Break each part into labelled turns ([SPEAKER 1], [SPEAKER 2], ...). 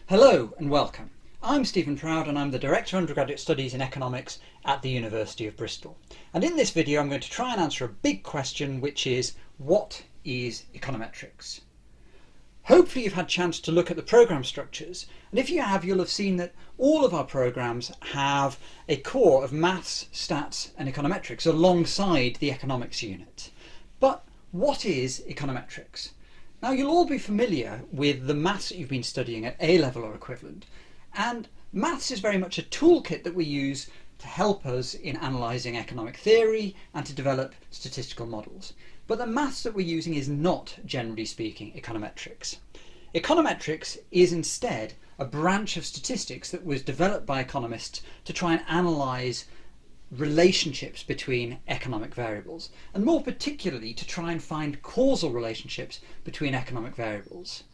[SPEAKER 1] Hello and welcome. I'm Stephen Proud and I'm the Director of Undergraduate Studies in Economics at the University of Bristol. And in this video I'm going to try and answer a big question, which is, what is econometrics? Hopefully you've had a chance to look at the programme structures, and if you have, you'll have seen that all of our programmes have a core of maths, stats and econometrics alongside the economics unit. But what is econometrics? Now, you'll all be familiar with the maths that you've been studying at A-level or equivalent, and maths is very much a toolkit that we use to help us in analysing economic theory and to develop statistical models. But the maths that we're using is not, generally speaking, econometrics. Econometrics is instead a branch of statistics that was developed by economists to try and analyse relationships between economic variables, and more particularly to try and find causal relationships between economic variables.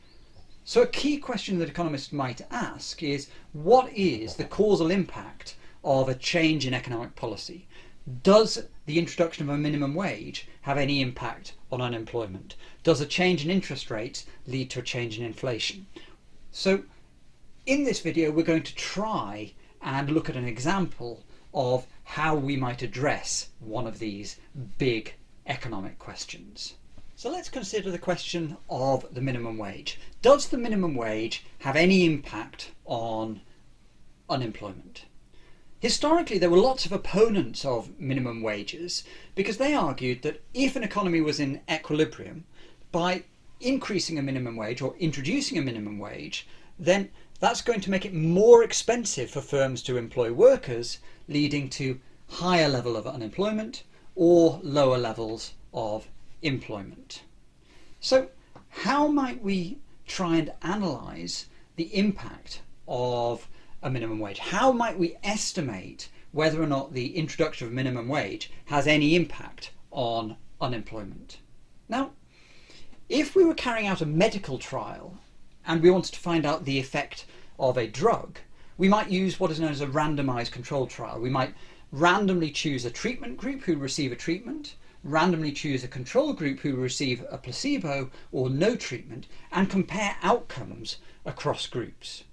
[SPEAKER 1] So a key question that economists might ask is, what is the causal impact of a change in economic policy? Does the introduction of a minimum wage have any impact on unemployment? Does a change in interest rates lead to a change in inflation? So in this video we're going to try and look at an example of how we might address one of these big economic questions. So let's consider the question of the minimum wage. Does the minimum wage have any impact on unemployment? Historically, there were lots of opponents of minimum wages because they argued that if an economy was in equilibrium, by increasing a minimum wage or introducing a minimum wage, then that's going to make it more expensive for firms to employ workers, leading to higher level of unemployment or lower levels of employment. So how might we try and analyse the impact of a minimum wage? How might we estimate whether or not the introduction of minimum wage has any impact on unemployment? Now, if we were carrying out a medical trial and we wanted to find out the effect of a drug, we might use what is known as a randomised controlled trial. We might randomly choose a treatment group who receive a treatment, randomly choose a control group who receive a placebo or no treatment, and compare outcomes across groups.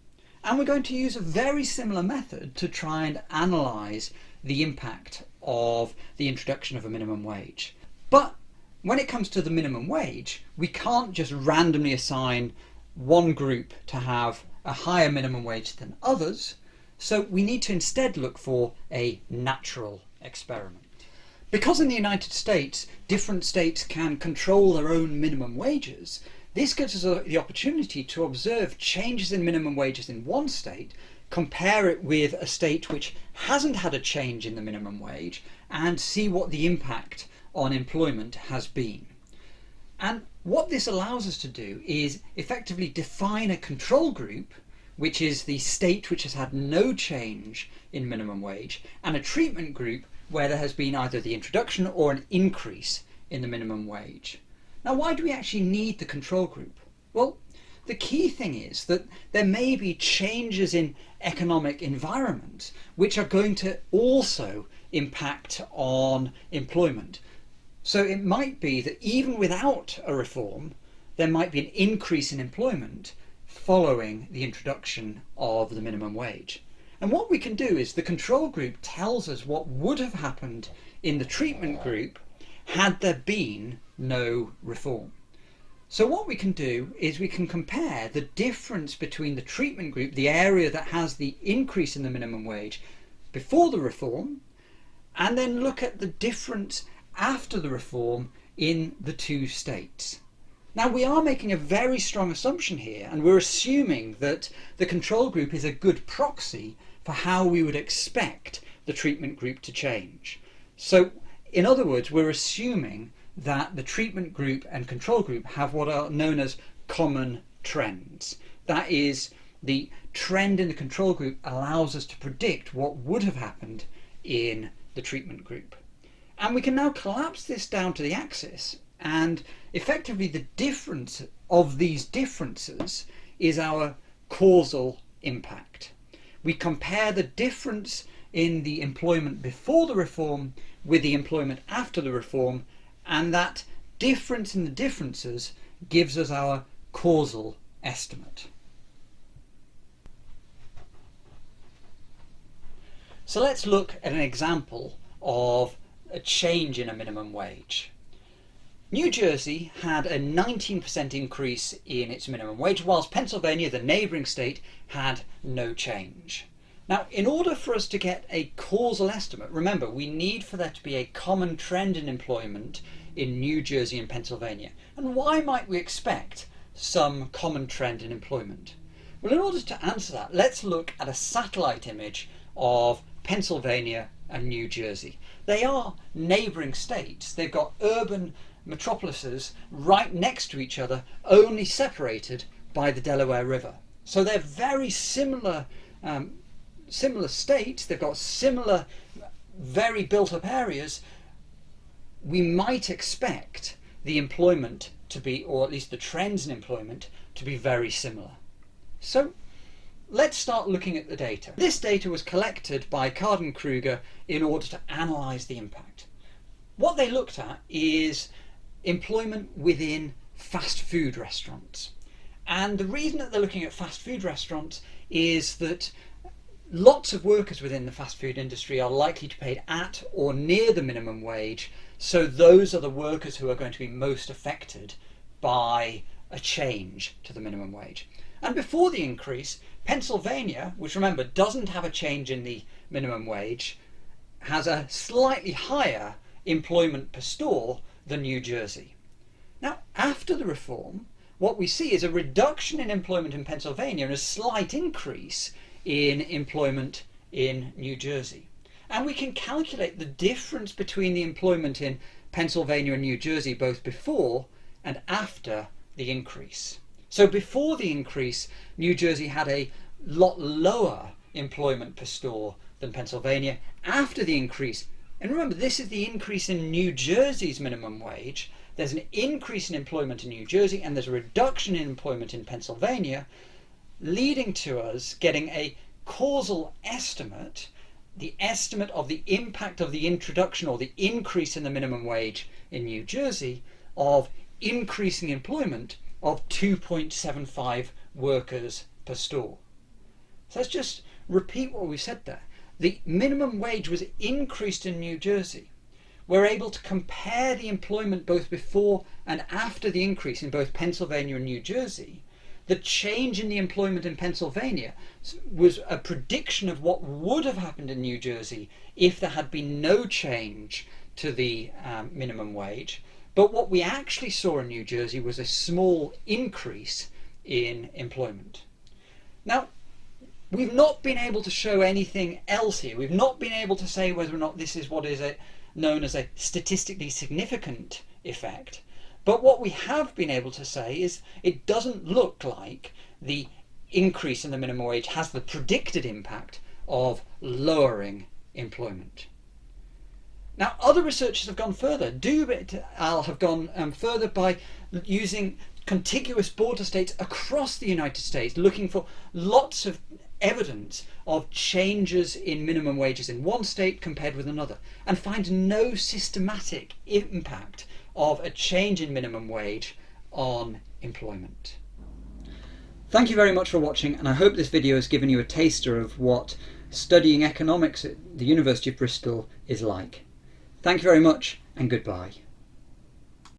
[SPEAKER 1] And we're going to use a very similar method to try and analyse the impact of the introduction of a minimum wage. But when it comes to the minimum wage, we can't just randomly assign one group to have a higher minimum wage than others, so we need to instead look for a natural experiment. Because in the United States, different states can control their own minimum wages, this gives us the opportunity to observe changes in minimum wages in one state, compare it with a state which hasn't had a change in the minimum wage, and see what the impact on employment has been. And what this allows us to do is effectively define a control group, which is the state which has had no change in minimum wage, and a treatment group where there has been either the introduction or an increase in the minimum wage. Now, why do we actually need the control group? Well, the key thing is that there may be changes in economic environment which are going to also impact on employment. So it might be that even without a reform, there might be an increase in employment following the introduction of the minimum wage. And what we can do is the control group tells us what would have happened in the treatment group had there been no reform. So what we can do is we can compare the difference between the treatment group, the area that has the increase in the minimum wage before the reform, and then look at the difference after the reform in the two states. Now, we are making a very strong assumption here, and we're assuming that the control group is a good proxy for how we would expect the treatment group to change. So in other words, we're assuming that the treatment group and control group have what are known as common trends. That is, the trend in the control group allows us to predict what would have happened in the treatment group. And we can now collapse this down to the axis, and effectively the difference of these differences is our causal impact. We compare the difference in the employment before the reform with the employment after the reform, and that difference in the differences gives us our causal estimate. So let's look at an example of a change in a minimum wage. New Jersey had a 19% increase in its minimum wage, whilst Pennsylvania, the neighbouring state, had no change. Now, in order for us to get a causal estimate, remember, we need for there to be a common trend in employment in New Jersey and Pennsylvania. And why might we expect some common trend in employment? Well, in order to answer that, let's look at a satellite image of Pennsylvania and New Jersey. They are neighbouring states. They've got urban metropolises right next to each other, only separated by the Delaware River. So they're very similar states. They've got similar, very built-up areas. We might expect the employment to be, or at least the trends in employment, to be very similar. So let's start looking at the data. This data was collected by Card and Kruger in order to analyse the impact. What they looked at is employment within fast food restaurants. And the reason that they're looking at fast food restaurants is that lots of workers within the fast food industry are likely to pay at or near the minimum wage, so those are the workers who are going to be most affected by a change to the minimum wage. And before the increase, Pennsylvania, which remember doesn't have a change in the minimum wage, has a slightly higher employment per store than New Jersey. Now, after the reform, what we see is a reduction in employment in Pennsylvania and a slight increase in employment in New Jersey. And we can calculate the difference between the employment in Pennsylvania and New Jersey both before and after the increase. So before the increase, New Jersey had a lot lower employment per store than Pennsylvania. After the increase, and remember, this is the increase in New Jersey's minimum wage. There's an increase in employment in New Jersey and there's a reduction in employment in Pennsylvania, leading to us getting a causal estimate, the estimate of the impact of the introduction or the increase in the minimum wage in New Jersey of increasing employment of 2.75 workers per store. So let's just repeat what we said there. The minimum wage was increased in New Jersey. We're able to compare the employment both before and after the increase in both Pennsylvania and New Jersey. The change in the employment in Pennsylvania was a prediction of what would have happened in New Jersey if there had been no change to the minimum wage. But what we actually saw in New Jersey was a small increase in employment. Now, we've not been able to show anything else here. We've not been able to say whether or not this is what is known as a statistically significant effect. But what we have been able to say is it doesn't look like the increase in the minimum wage has the predicted impact of lowering employment. Now, other researchers have gone further. Al have gone further by using contiguous border states across the United States, looking for lots of evidence of changes in minimum wages in one state compared with another, and find no systematic impact of a change in minimum wage on employment. Thank you very much for watching, and I hope this video has given you a taster of what studying economics at the University of Bristol is like. Thank you very much, and goodbye.